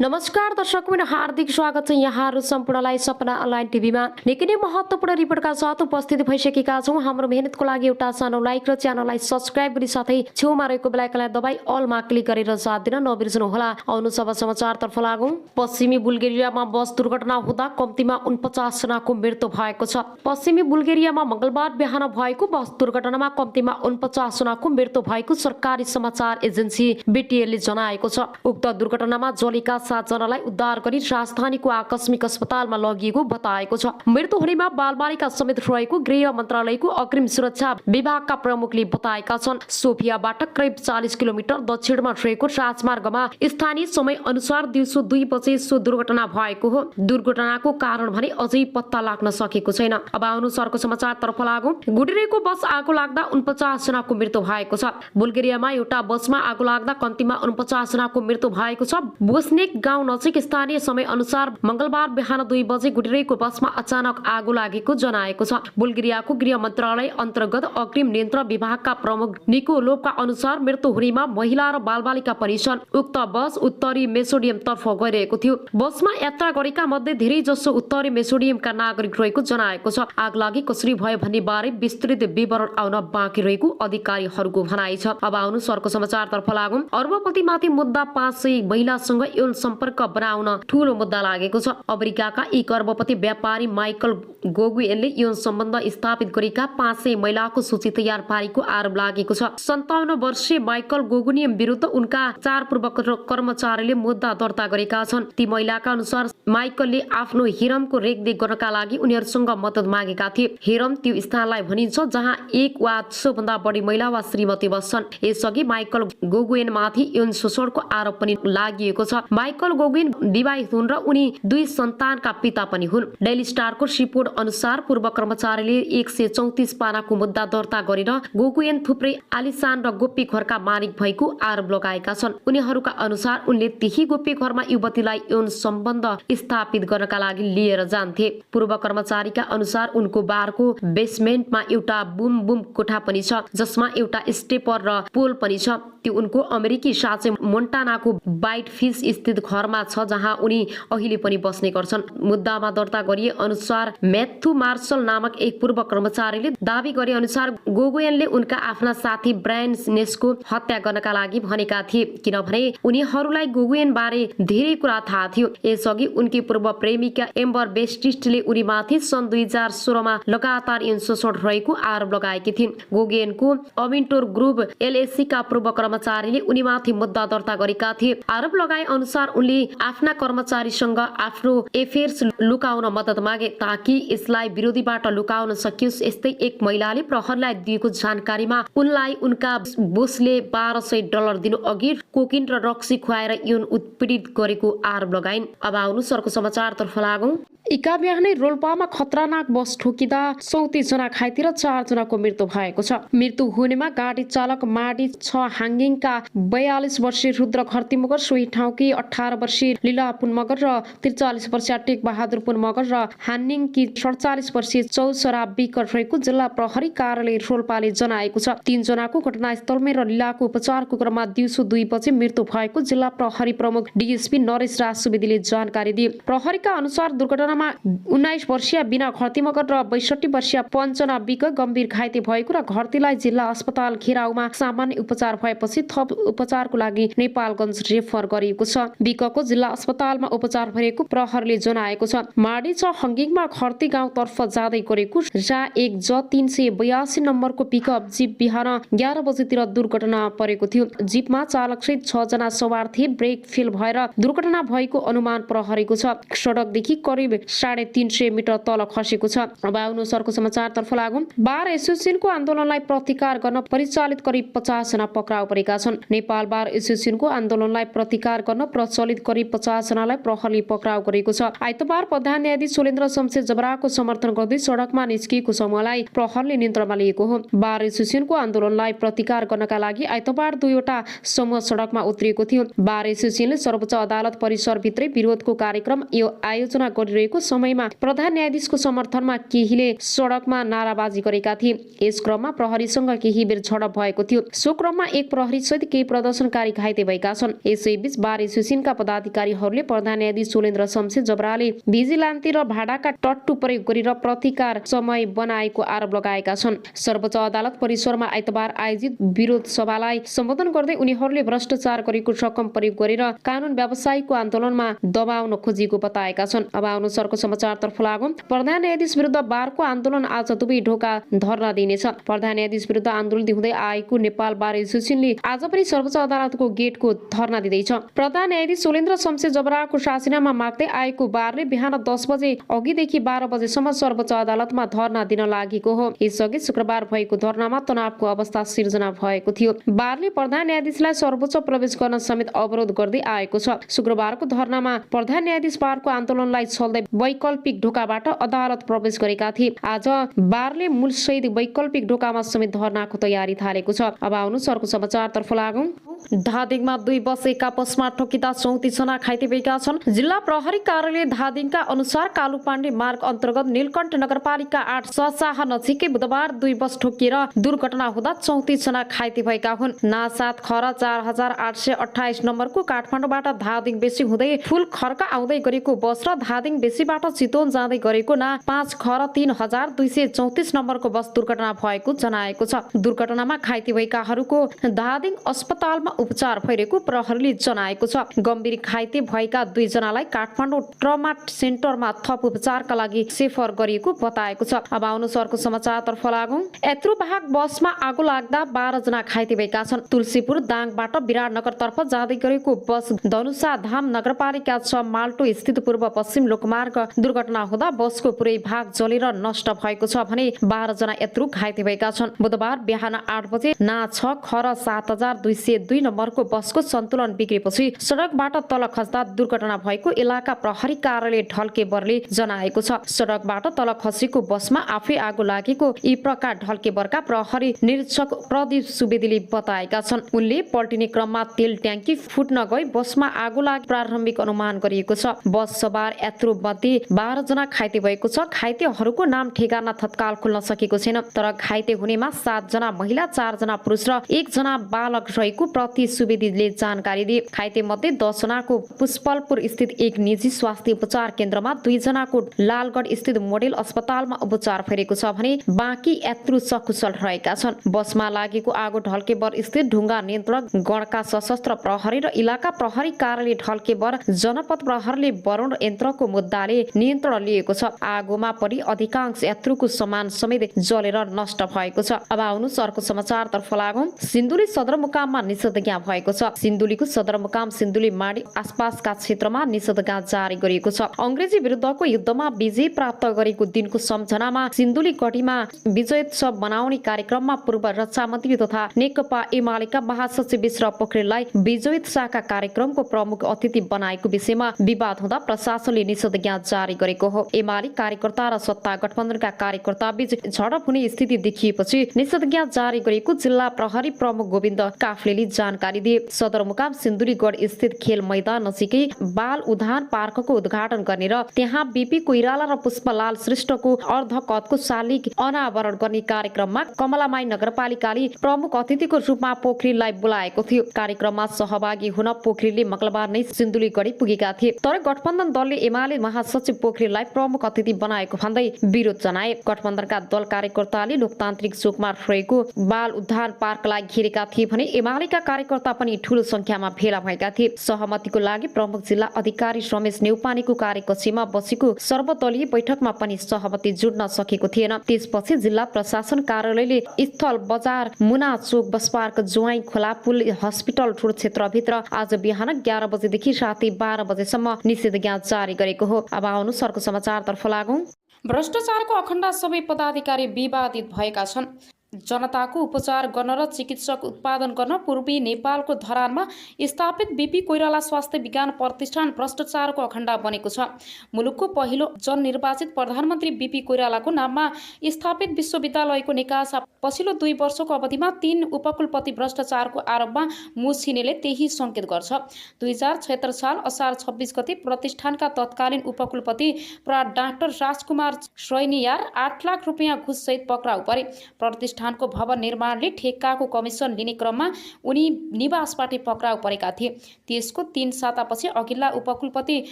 नमस्कार दर्शकबिन हार्दिक स्वागत छ यहाँहरु सम्पूर्णलाई सपना अनलाइन टिभीमा निकै नै महत्त्वपूर्ण रिपोर्टका साथ उपस्थित भइसकेका छौं। हाम्रो मेहनतको लागि एउटा सानो लाइक र च्यानललाई सब्स्क्राइब गरी साथै छेउमा रहेको बेल आइकनलाई दबाई अलमा क्लिक गरेर साथ दिन नबिर्सनु होला। आउनु सब समाचारतर्फ लागौं। पश्चिमी बुल्गेरियामा बस दुर्घटना हुँदा कम्तीमा 49 जनाको मृत्यु भएको छ। पश्चिमी बुल्गेरियामा मंगलबार बिहान भएको बस दुर्घटनामा कम्तीमा 49 जनाको मृत्यु भएको सरकारी समाचार एजेन्सी बीटीएले जनाएको छ। उक्त दुर्घटनामा जलेका 7 जनालाई उद्धार गरी राजधानीको आकस्मिक अस्पतालमा लगिएको बताएको छ। मृत्यु हुनेमा बालबालिका समेत रहेको गृह मन्त्रालयको अग्रिम सुरक्षा विभागका प्रमुखले बताएका छन्। सोफियाबाट करिब 40 किलोमिटर दक्षिणमा रहेको राजमार्गमा स्थानीय समय अनुसार दिउँसो 2 बजे सो दुर्घटना भएको हो। दुर्घटनाको कारण भने अझै पत्ता लाग्न सकेको छैन। अब अनुसारको समाचारतर्फ लागौं। गुडिरेको बस आगो लाग्दा 49 जनाको मृत्यु भएको छ। बुल्गेरियामा एउटा बसमा आगो लाग्दा कम्तीमा 49 जनाको मृत्यु भएको छ। बोस्नेक गाउँ नजिक स्थानीय समय अनुसार मंगलबार बिहान 2 बजे गुडिरेको बसमा अचानक आगो लागेको जनाएको छ। बुल्गेरियाको गृह मन्त्रालय अन्तर्गत अग्रिम नियन्त्रण विभागका प्रमुख निकोलोभका अनुसार मृत्यु हुनेमा महिला र बालबालिका पनि छन्। उक्त बस उत्तरी मेसोडियम तर्फ गइरहेको थियो। बसमा यात्रा गरेका मध्ये धेरै जसो उत्तरी मेसोडियमका नागरिक रहेको जनाएको छ। आगलागी कसरी भयो भन्ने बारे विस्तृत विवरण आउन बाँकी रहेको अधिकारीहरूको भनाइ छ। अब आउनु सरको समाचारतर्फ लागौं। अर्बपतिमाथि मुद्दा 500 महिलासँग यौन सम्पर्क बनाउन ठूलो मुद्दा लागेको छ। अमेरिकाका एक अर्बपति व्यापारी माइकल गोगुएनले यौन सम्बन्ध स्थापित गरेका 500 महिलाको सूची तयार पारेको आरोप लागेको छ। 57 वर्षीय माइकल गोगुनियम विरुद्ध उनका 4 पूर्व कर्मचारीले मुद्दा दर्ता गरेका छन्। ती महिलाका अनुसार माइकलले आफ्नो हिरमको रेखदेख गर्नका लागि उनीहरूसँग मद्दत मागेका थिए। हिरम त्यो स्थानलाई भनिन्छ जहाँ एक वा सबभन्दा बढी महिला वा श्रीमती बस्छन्। यसअघि माइकल गोगुएनमाथि यौन शोषणको आरोप पनि लागिएको छ। माइकल गोगुएन विवाहित हुन् र उनी 2 सन्तानका पिता पनि हुन्। डेली स्टारको रिपोर्ट अनुसार पूर्व कर्मचारीले 134 पानाको मुद्दा दर्ता गरेर गोगुएन थुप्रै आलिशान र गोप्य घरका मालिक भएको आरोप लगाएका छन्। उनीहरूका अनुसार उनले त्यही गोप्य घरमा युवतीलाई यौन सम्बन्ध स्थापित गर्नका लागि लिएर जान्थे। पूर्व कर्मचारीका अनुसार उनको बारको बेसमेन्टमा एउटा बुम कोठा पनि छ जसमा एउटा स्टेपर र पोल पनि छ। त्यो उनको अमेरिकी साँचे मोन्टानाको बाइट फिस स्थित घरमा छ जहाँ उनी अहिले पनि बस्ने गर्छन्। मुद्दामा दर्ता गरिए अनुसार मैथ्यू मार्शल नामक एक पूर्व कर्मचारीले दावी गरे अनुसार गोगुएनले उनका आफ्ना साथी ब्रायन नेसको हत्या गर्नका लागि भनेका थिए किनभने उनीहरूलाई गोगुएन बारे धेरै कुरा थाहा थियो। यसअघि उनकी पूर्व प्रेमिका एम्बर बेस्टिस्टले उनीमाथि सन् 2016 मा लगातार यौन शोषण रहेको आरोप लगाएकी थिइन्। गोगुएनको अमिन्टोर ग्रुप एलएसी का पूर्व कर्मचारीले उनीमाथि मुद्दा दर्ता गरेका थिए। आरोप लगाए अनुसार उनले आफ्ना कर्मचारीसँग आफ्नो एफेयर्स लुकाउन मद्दत मागे ताकि यसलाई विरोधीबाट लुकाउन सकियोस्। यस्तै एक महिलाले प्रहरीलाई दिएको जानकारीमा उनलाई उनका बोसले $1200 दिनु अघि कोकिन र रक्सी खुवाएर यौन उत्पीडित गरेको आरोप लगाइन्। अब आउनु सरको समाचारतर्फ लागौं। इका बिहानै रोल्पामा खतरनाक बस ठोकिँदा 34 जना घाइते र 4 जनाको मृत्यु भएको छ। मृत्यु हुनेमा गाडी चालक माडी 6 हाङ्गिङका 42 वर्षीय रुद्र खर्ती मगर, सोही ठाउँकी 18 वर्षीय लीला पुन मगर र 43 वर्षीय टेक बहादुर पुन मगर र हान्निङकी 47 वर्षीय चौसरा बिकर रहेको जिल्ला प्रहरी कार्यालय रोल्पाले जनाएको छ। 3 जनाको घटनास्थलमै र लीलाको उपचारको क्रममा दिउँसो 2 बजे मृत्यु भएको जिल्ला प्रहरी प्रमुख डीएसपी नरेश राज सुवेदीले जानकारी दिए। प्रहरीका अनुसार दुर्घटना 19 वर्षीय बिना घर्ती मगर र 62 वर्षीय पञ्चना बिक गम्भीर घाइते भएको र घर्तीलाई जिल्ला अस्पताल खेराउमा सामान्य उपचार भएपछि थप उपचारको लागि नेपालगञ्ज रेफर गरिएको छ। बिकको जिल्ला अस्पतालमा उपचार भएको प्रहरीले जनाएको छ। माडी 6 हङ्गिङमा घर्ती गाउँतर्फ जाँदै गरेको रा 1 ज 382 नम्बरको पिकअप जिप बिहान 11 बजेतिर दुर्घटना परेको थियो। जिपमा चालकसहित 6 जना सवार थिए। ब्रेक फेल भएर दुर्घटना भएको अनुमान प्रहरीको छ। सडकदेखि करिब 350 मिटर तल खसेको छ। अब आउनु सरको समाचारतर्फ लागौं। बार एसोसिएसनको आन्दोलनलाई प्रतिकार गर्न परिचालित करिब 50 जना पक्राउ परेका छन्। नेपाल बार एसोसिएसनको आन्दोलनलाई प्रतिकार गर्न प्रचलित करिब 50 जनालाई प्रहरीले पक्राउ गरेको छ। आइतबार प्रधान न्यायाधीश सुरेन्द्र शमशेर जबराको समर्थन गर्दै सडकमा निस्किएको समूहलाई प्रहरीले नियन्त्रणमा लिएको हो। बार एसोसिएसनको आन्दोलनलाई प्रतिकार गर्नका लागि आइतबार 2 वटा समूह सडकमा उत्रिएको थियो। बार एसोसिएसनले सर्वोच्च अदालत परिसरभित्रै विरोधको कार्यक्रम आयोजना गरिरहेको भएको समयमा प्रधान न्यायाधीशको समर्थनमा केहीले सडकमा नाराबाजी गरेका थिए। यस क्रममा प्रहरीसँग केही बेर झडप भएको थियो। सो क्रममा एक प्रहरी सहित केही प्रदर्शनकारी घाइते भएका छन्। यसैबीच बार एसोसिएसनका पदाधिकारीहरूले प्रधान न्यायाधीश सोलेन्द्र शमशेर जबराले भिजिलान्ती र भाडाका टट्टु प्रयोग गरेर प्रतिकार समय बनाएको आरोप लगाएका छन्। सर्वोच्च अदालत परिसरमा आइतबार आयोजित विरोध सभालाई सम्बोधन गर्दै उनीहरूले भ्रष्टाचार गरेको रकम प्रयोग गरेर कानुन व्यवसायीको आन्दोलनमा दबाउन खोजेको बताएका छन्। अब अनुसारको समाचारतर्फ लागौं। प्रधान न्यायाधीश विरुद्ध बारको आन्दोलन आज दुवै ढोका धर्ना दिनेछ। प्रधान न्यायाधीश विरुद्ध आन्दोलन हुँदै आएको नेपाल बार एसोसिएसनले आज पनि सर्वोच्च अदालतको गेटको धर्ना दिँदैछ। प्रधान न्यायाधीश सोलेन्द्र शमशेर जबराको राजीनामा माग्दै आएको बारले बिहान 10 बजे अघिदेखि 12 बजेसम्म सर्वोच्च अदालतमा धर्ना दिन लागेको हो। यसअघि शुक्रबार भएको धर्नामा तनावको अवस्था सिर्जना भएको थियो। बारले प्रधान न्यायाधीशलाई सर्वोच्च प्रवेश गर्न समेत अवरोध गर्दै आएको छ। शुक्रबारको धर्नामा प्रधान न्यायाधीश बारको आन्दोलनलाई छल्दै वैकल्पिक ढोकाबाट अदालत प्रवेश गरेका थिए। आज बारले मूल सहित वैकल्पिक ढोकामा समेत धर्नाको तयारी थालेको छ। अब आउनुहोस् अर्को समाचारतर्फ लागौं। धादिङमा 2 बस एक आपसमा ठोकिँदा 34 जना घाइते भएका छन्। जिल्ला प्रहरी कार्यालय धादिङका अनुसार कालुपाण्डे मार्ग अन्तर्गत नीलकण्ठ नगरपालिका 8 ससाहा नजिकै बुधबार 2 बस ठोकिएर दुर्घटना हुँदा 34 जना घाइते भएका हुन्। ना7 खर 4828 नम्बरको काठमाडौँबाट धादिङ बेसी हुँदै फुल खर्का आउँदै गरेको बस र धादिङ बेसीबाट चितवन जाँदै गरेको ना 5 खर 3234 नम्बरको बस दुर्घटना भएको जनाएको छ। दुर्घटनामा घाइते भएकाहरूको धादिङ अस्पतालमा उपचार भइरहेको प्रहरीले जनाएको छ। गम्भीर घाइते भएका 2 जनालाई काठमाडौँ ट्रमा सेन्टरमा थप उपचारका लागि रेफर गरिएको बताएको छ। अब आउनुहोस् अर्को समाचारतर्फ लागौं। यात्रुवाहक बसमा आगो लाग्दा 12 जना घाइते भएका छन्। तुलसीपुर दाङबाट विराटनगरतर्फ जाँदै गरेको बस धनुषा धाम नगरपालिका 6 माल्टो स्थित पूर्व पश्चिम लोकमार्ग दुर्घटना हुँदा बसको पुरै भाग जलेर नष्ट भएको छ भने 12 जना यात्रु घाइते भएका छन्। बुधबार बिहान 8 बजे ना 6 खर 7202 नम्बरको बसको सन्तुलन बिग्रेपछि सडकबाट तल खस्दा दुर्घटना भएको इलाका प्रहरी कार्यालय ढल्केबरले जनाएको छ। सडकबाट तल खसेको बसमा आफै आगो लागेको यी प्रकार ढल्केबरका प्रहरी निरीक्षक प्रदीप सुवेदीले बताएका छन्। उनले पल्टिने क्रममा तेल ट्याङ्की फुट्न गई बसमा आगो लागे प्रारम्भिक अनुमान गरिएको छ। बस सवार यात्रु मध्ये 12 जना घाइते भएको छ। घाइतेहरूको नाम ठेगाना तत्काल खुल्न सकेको छैन। तर घाइते हुनेमा 7 जना महिला 4 जना पुरुष र 1 जना बालक रहेको प्रति सुवेदीले जानकारी दिए। घाइते मध्ये 10 जनाको पुष्पलपुर स्थित एक निजी स्वास्थ्य उपचार केन्द्रमा, 2 जनाको लालगढ स्थित मोडेल अस्पतालमा उपचार भइरहेको छ भने बाँकी यात्रु सकुशल रहेका छन्। बसमा लागेको आगो ढल्केबर स्थित ढुङ्गा नियन्त्रक गणका सशस्त्र प्रहरी र इलाका प्रहरी कार्यालय ढल्केबर जनपद प्रहरीले वरुण यन्त्रको मुद्दाले नियन्त्रण लिएको छ। आगोमा परि अधिकांश यात्रुको सामान समेत जलेर नष्ट भएको छ। अब आउनुहोस् अर्को समाचारतर्फ लागौं। सिन्धुली सदरमुकाममा निषेधाज्ञा भएको छ। सिन्धुलीको सदरमुकाम सिन्धुली माडी आसपासका क्षेत्रमा निषेधाज्ञा जारी गरिएको छ। अंग्रेजी विरुद्धको युद्धमा विजय प्राप्त गरेको दिनको सम्झनामा सिन्धुली गढीमा विजयोत्सव मनाउने कार्यक्रममा पूर्व रक्षा मन्त्री तथा नेकपा एमालेका महासचिव विश्व पोखरेललाई विजयोत्सवका कार्यक्रमको प्रमुख अतिथि बनाएको विषयमा विवाद हुँदा प्रशासनले निषेधाज्ञा जारी गरेको हो। एमाले कार्यकर्ता र सत्ता गठबन्धनका कार्यकर्ता बीच झडप हुने स्थिति देखिएपछि निषेधाज्ञा जारी गरेको जिल्ला प्रहरी प्रमुख गोविन्द काफ्लेले जानकारी दिए। सदरमुकाम सिन्धुलीगढ स्थित खेल मैदान नजिकै बाल उद्यान पार्कको उद्घाटन गर्ने र त्यहाँ बीपी कोइराला र पुष्पलाल श्रेष्ठको अर्धकदको शालिग अनावरण गर्ने कार्यक्रममा कमलामाई नगरपालिकाले प्रमुख अतिथिको रूपमा पोखरेललाई बोलाएको थियो। कार्यक्रममा सहभागी हुन पोखरेलले मंगलबार नै सिन्धुलीगढी पुगेका थिए। तर गठबन्धन दलले एमाले महासचिव पोखरेललाई प्रमुख अतिथि बनाएको भन्दै विरोध जनाए। गठबन्धनका दल कार्यकर्ताले लोकतान्त्रिक चोकमा रहेको बाल उद्यान पार्कलाई घेरेका थिए भने एमालेका कार्यकर्ता पनि ठूलो संख्यामा भेला भएका थिए। सहमतिको लागि प्रमुख जिल्ला अधिकारी रमेश नेउपानेको कार्यकक्षमा बसेको सर्वदलीय बैठकमा पनि सहमति जुट्न सकेको थिएन। त्यसपछि जिल्ला प्रशासन कार्यालयले स्थल बजार मुना चोक बस पार्क जुवाई खोला पुल हस्पिटल रोड क्षेत्रभित्र आज बिहान 11 बजेदेखि राति 12 बजेसम्म निषेधाज्ञा जारी गरेको हो। अब आउनुहोस् अर्को समाचारतर्फ लागौं। भ्रष्टाचारको अखण्ड सबै पदाधिकारी विवादित भएका छन्। जनताको उपचार गर्न र चिकित्सक उत्पादन गर्न पूर्वी नेपालको धरानमा स्थापित बीपी कोइराला स्वास्थ्य विज्ञान प्रतिष्ठान भ्रष्टाचारको अखण्ड बनेको छ। मुलुकको पहिलो जननिर्वाचित प्रधानमन्त्री बीपी कोइरालाको नाममा स्थापित विश्वविद्यालयको निकासा पछिल्लो 2 वर्षको अवधिमा 3 उपकुलपति भ्रष्टाचारको आरोपमा मुछिनेले त्यही सङ्केत गर्छ। 2076 साल असार 26 गते प्रतिष्ठानका तत्कालीन उपकुलपति प्रा डाक्टर राजकुमार श्रैनियार 8 लाख रुपियाँ घुससहित पक्राउ परे। प्रतिष्ठानको भवन निर्माणले ठेक्काको कमिसन लिने क्रममा उनी निवासबाट पक्राउ परेका थिए। त्यसको 3 सातापछि अघिल्ला उपकुलपति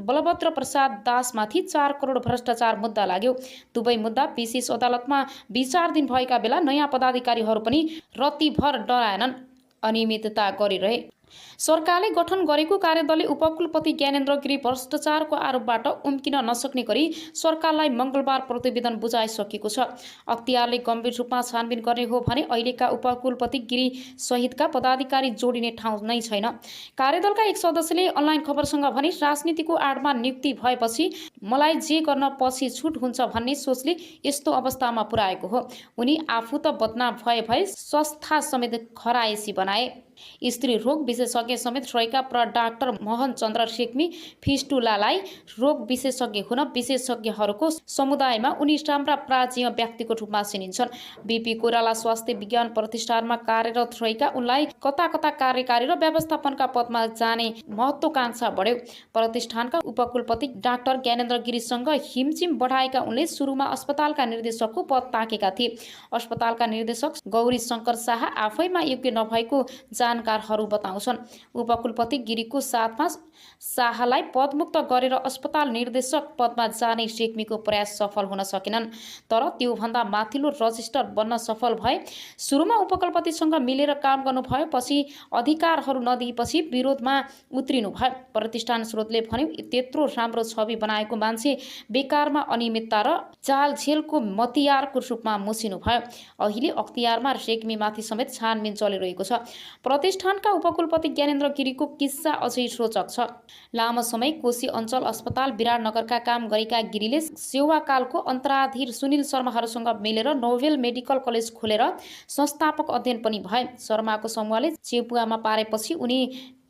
बलभद्र प्रसाद दासमाथि 4 करोड भ्रष्टाचार मुद्दा लाग्यो। दुवै मुद्दा विशेष अदालतमा विचाराधीन भएका बेला नयाँ पदाधिकारीहरू पनि रत्तिभर डराएनन्, अनियमितता गरिरहे। सरकारले गठन गरेको कार्यदलले उपकुलपति ज्ञानेन्द्र गिरी भ्रष्टाचारको आरोपबाट उम्किन नसक्ने गरी सरकारलाई मङ्गलबार प्रतिवेदन बुझाइसकेको छ। अख्तियारले गम्भीर रूपमा छानबिन गर्ने हो भने अहिलेका उपकुलपति गिरी सहितका पदाधिकारी जोडिने ठाउँ नै छैन। कार्यदलका एक सदस्यले अनलाइन खबरसँग भने राजनीतिको आडमा नियुक्ति भएपछि मलाई जे गर्न पछि छुट हुन्छ भन्ने सोचले यस्तो अवस्थामा पुर्याएको हो। उनी आफू त बदनाम भए संस्था समेत खराएसी बनाए। स्त्री रोग विशेषज्ञ समेत रहेका प्र डाक्टर मोहन चन्द्र रेग्मी फिस्टुलालाई रोग विशेषज्ञ हुन विशेषज्ञहरूको समुदायमा उनी राम्रा प्राचीन व्यक्तिको रूपमा चिनिन्छन्। बीपी कोइराला स्वास्थ्य विज्ञान प्रतिष्ठानमा कार्यरत रहेका उनलाई कता कता कार्यकारी र व्यवस्थापनका पदमा जाने महत्त्वाकांक्षा बढ्यो। प्रतिष्ठानका उपकुलपति डाक्टर ज्ञानेन्द्र गिरीसँग हिमचिम बढाएका उनले सुरुमा अस्पतालका निर्देशकको पद ताकेका थिए। अस्पतालका निर्देशक गौरी शङ्कर शाह आफैमा योग्य नभएको जानकारहरू बताउँछन्। उपकुलपति गिरीको साथमा शाहलाई पदमुक्त गरेर अस्पताल निर्देशक पदमा जाने रेग्मीको प्रयास सफल हुन सकेनन्, तर त्योभन्दा माथिल्लो रजिस्टर बन्न सफल भए। सुरुमा उपकुलपतिसँग मिलेर काम गर्नुभयो, पछि अधिकारहरू नदिएपछि विरोधमा उत्रिनु भयो। प्रतिष्ठान स्रोतले भन्यो त्यत्रो राम्रो छवि बनाएको मान्छे बेकारमा अनियमितता र जालझेलको मतियारको रूपमा मुछिनु भयो। अहिले अख्तियारमा रेग्मीमाथि समेत छानबिन चलिरहेको छ। प्रतिष्ठानका उपकुलपति ज्ञानेन्द्र गिरीको किस्सा अझै रोचक छ। लामो समय कोशी अञ्चल अस्पताल विराटनगरका काम गरेका गिरीले सेवाकालको अन्तराधीर सुनिल शर्माहरूसँग मिलेर नोभेल मेडिकल कलेज खोलेर संस्थापक अध्ययन पनि भए। शर्माको समूहले चेपुवामा पारेपछि उनी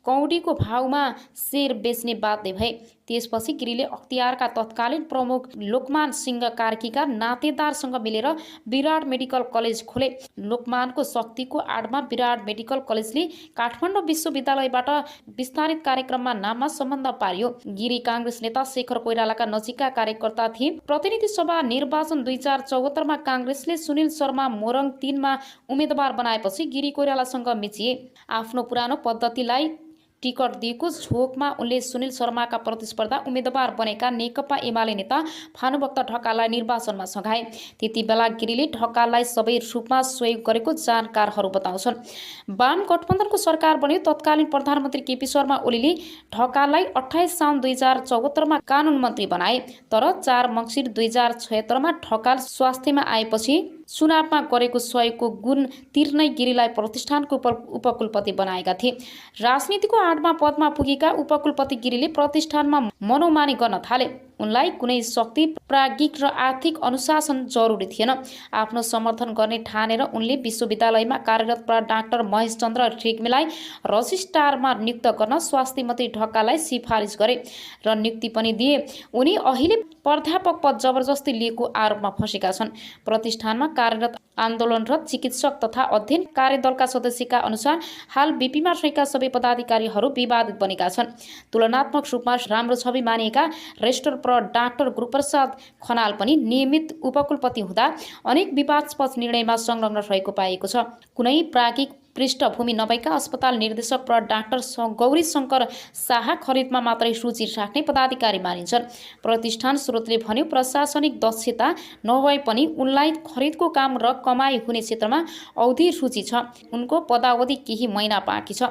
कौडीको भावमा शेर बेच्ने बाध्य भए। त्यसपछि गिरीले अख्तियारका तत्कालीन प्रमुख लोकमान सिंह कार्कीका नातेदारसँग मिलेर विराट मेडिकल कलेज खोले। लोकमानको शक्तिको आडमा विराट मेडिकल कलेजले काठमाडौँ विश्वविद्यालयबाट विस्तारित कार्यक्रममा नाममा सम्बन्ध पार्यो। गिरी काङ्ग्रेस नेता शेखर कोइरालाका नजिकका कार्यकर्ता थिए। प्रतिनिधि सभा निर्वाचन 2074मा काङ्ग्रेसले सुनिल शर्मा मोरङ 3मा उम्मेदवार बनाएपछि गिरी कोइरालासँग मिचिए। आफ्नो पुरानो पद्धतिलाई टिकट दिएको झोकमा उनले सुनिल शर्माका प्रतिस्पर्धा उम्मेदवार बनेका नेकपा एमाले नेता भानुभक्त ढकाललाई निर्वाचनमा सघाए। त्यति बेला गिरीले ढकाललाई सबै रूपमा सहयोग गरेको जानकारहरू बताउँछन्। वाम गठबन्धनको सरकार बन्यो। तत्कालीन प्रधानमन्त्री केपी शर्मा ओलीले ढकाललाई 28 साउन 2074मा कानुन मन्त्री बनाए, तर 4 मङ्सिर 2076मा ढकाल स्वास्थ्यमा आएपछि चुनावमा गरेको सहयोगको गुण तिर्नै गिरीलाई प्रतिष्ठानको उपकुलपति बनाएका थिए। राजनीतिको आडमा पदमा पुगेका उपकुलपति गिरीले प्रतिष्ठानमा मनोमानी गर्न थाले। उनलाई कुनै शक्ति, प्राज्ञिक र आर्थिक अनुशासन जरुरी थिएन। आफ्नो समर्थन गर्ने ठानेर उनले विश्वविद्यालयमा कार्यरत डाक्टर महेश चन्द्र रेग्मीलाई रजिस्ट्रारमा नियुक्त गर्न स्वास्थ्य मन्त्री ढकाललाई सिफारिस गरे र नियुक्ति पनि दिए। उनी अहिले प्राध्यापक पद जबरजस्ती लिएको आरोपमा फँसेका छन्। प्रतिष्ठानमा कार्यरत आन्दोलनरत चिकित्सक तथा अध्ययन कार्यदलका सदस्यका अनुसार हाल बीपीमा रहेका सबै पदाधिकारीहरू विवादित बनेका छन्। तुलनात्मक रूपमा राम्रो छवि मानिएका रेजिस्ट्रार डाक्टर गुरुप्रसाद खनाल पनि नियमित उपकुलपति हुँदा अनेक विवादास्पद निर्णयमा संलग्न रहेको पाइएको छ। कुनै प्राज्ञिक पृष्ठभूमि नभएका अस्पताल निर्देशक डाक्टर गौरी शङ्कर शाह खरिदमा मात्रै रुचि राख्ने पदाधिकारी मानिन्छन्। प्रतिष्ठान स्रोतले भन्यो प्रशासनिक दक्षता नभए पनि उनलाई खरिदको काम र कमाई हुने क्षेत्रमा औधी रुचि छ। उनको पदावधि केही महिना बाँकी छ।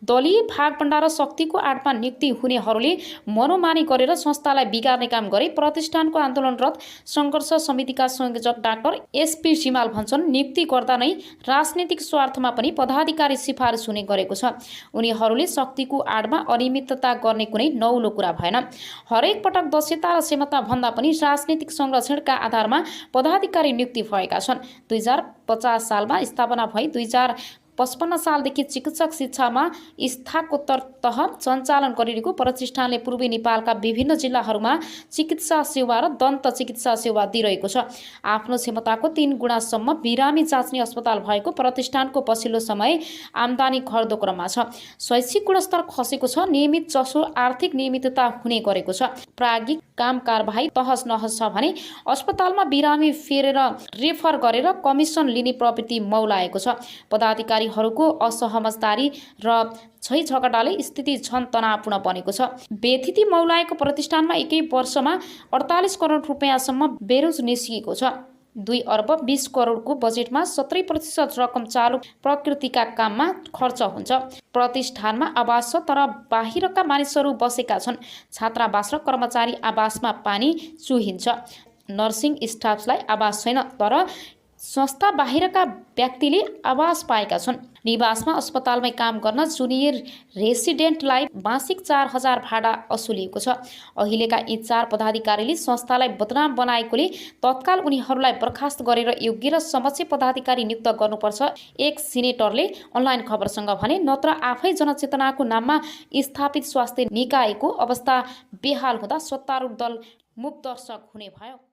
दलीय भागभण्डा र शक्तिको आडमा नियुक्ति हुनेहरूले मनोमानी गरेर संस्थालाई बिगार्ने काम गरे। प्रतिष्ठानको आन्दोलनरत सङ्घर्ष समितिका संयोजक डाक्टर एसपी सिमाल भन्छन् नियुक्ति गर्दा नै राजनीतिक स्वार्थमा पनि पदाधिकारी सिफारिस हुने गरेको छ। उनीहरूले शक्तिको आडमा अनियमितता गर्ने कुनै नौलो कुरा भएन। हरेक पटक दक्षता र क्षमता भन्दा पनि राजनीतिक संरक्षणका आधारमा पदाधिकारी नियुक्ति भएका छन्। 2050 सालमा स्थापना भई 2055 सालदेखि चिकित्सक शिक्षामा स्नातकोत्तर तह सञ्चालन गरिरहेको प्रतिष्ठानले पूर्वी नेपालका विभिन्न जिल्लाहरूमा चिकित्सा सेवा र दन्त चिकित्सा सेवा दिइरहेको छ। आफ्नो क्षमताको 3 गुणासम्म बिरामी जाँच्ने अस्पताल भएको प्रतिष्ठानको पछिल्लो समय आम्दानी घट्दो क्रममा छ। शैक्षिक गुणस्तर खसेको छ। नियमित जसो आर्थिक नियमितता हुने गरेको छ। प्राज्ञिक काम कारबाही तहस नहस छ भने अस्पतालमा बिरामी फेरेर रेफर गरेर कमिसन लिने प्रवृत्ति मौलाएको छ। पदाधिकारीहरूको असहमतदारी र झैझगडाले स्थिति झन तनावपूर्ण बनेको छ। बेथिति मौलाएको प्रतिष्ठानमा एकै वर्षमा 48 करोड रुपियाँसम्म बेरोज निस्किएको छ। 2 अर्ब 20 करोडको बजेटमा 70% रकम चालु प्रकृतिका काममा खर्च हुन्छ। प्रतिष्ठानमा आवास छ तर बाहिरका मानिसहरू बसेका छन्। छात्रावास र कर्मचारी आवासमा पानी चुहिन्छ। नर्सिङ स्टाफलाई आवास छैन तर संस्था बाहिरका व्यक्तिले आवास पाएका छन्। निवासमा अस्पतालमै काम गर्न जुनियर रेसिडेन्टलाई मासिक 4000 भाडा असुलिएको छ। अहिलेका यी 4 पदाधिकारीले संस्थालाई बदनाम बनाएकोले तत्काल उनीहरूलाई बर्खास्त गरेर योग्य र समक्ष पदाधिकारी नियुक्त गर्नुपर्छ, एक सिनेटरले अनलाइन खबरसँग भने। नत्र आफै जनचेतनाको नाममा स्थापित स्वास्थ्य निकायको अवस्था बेहाल हुँदा सत्तारूढ दल मूक दर्शक हुने भयो।